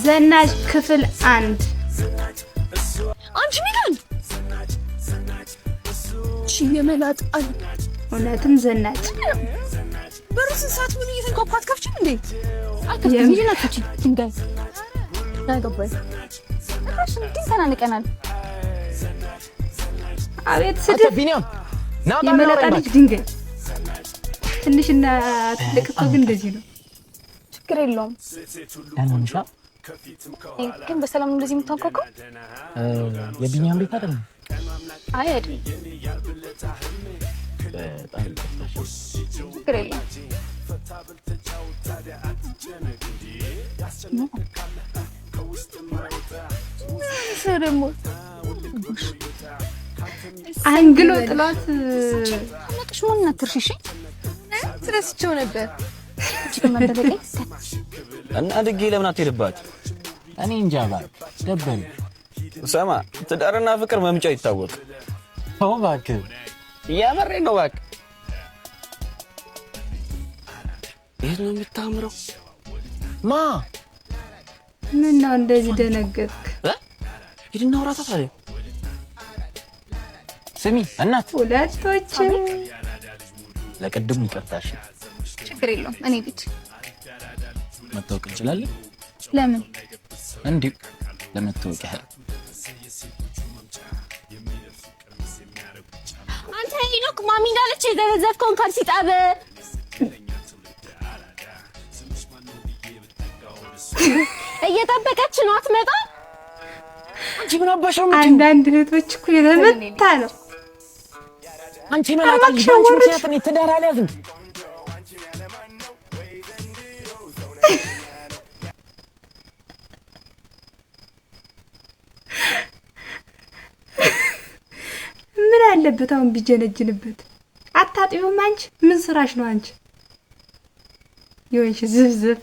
ዘናጭ ክፍል 1 አንቺ ሚላን የመላጥ እውነትም ዘናጭ በሩስ ሰዓት ምን እየተንኳኳት ከፍችም እንዴ የምንናቶች ድንጋይ ያገባይ እራሱ እንዴት ተናንቀናል አቤት ስድብ ቢኒያም የመላጣልሽ ድንጋይ ትንሽና ትልቅ እኮ ግን እንደዚህ ነው ችግር የለውም ያንንሻ ግን በሰላም እንደዚህ የምታንኳኳው የቢኒያም ቤት አይደል አይ አይደል ችግር የለውም ሰረሞ አንግሎ ጥላት ነጥሽ ምን ነትርሽሽ ትረስቸው ነበር እና ድጌ ለምን አትሄድባት እኔ እንጃ ባክ ደበል ሰማ ትዳርና ፍቅር መምጫው ይታወቅ ተው ባክ ያመሬ ነው ባክ ይሄ ነው የምታምረው ማ ምን ነው እንደዚህ ደነገጥክ ሂድና አውራታ ታዲያ ስሚ እናት ሁለቶች ለቀድሙ ይቀርታሽ ችግር የለውም እኔ ልጅ መታወቅ እንችላለን ለምን እንዴ ለመታወቅ ያህል አንተ ሄኖክ ማሚ እንዳለች የዘረዘፍከውን ካልሲ ጣበ እየጠበቀች ነው አትመጣ አንቺ ምን አባሽው አንዳንድ እህቶች እኮ የተመታ ነው አንቺ ምን አባሽው ምክንያት ነው ትዳር አልያዝም ምን አለበት አሁን ቢጀነጅንበት አታጥቢውም አንቺ ምን ስራሽ ነው አንቺ ይወንሽ ዝብዝብ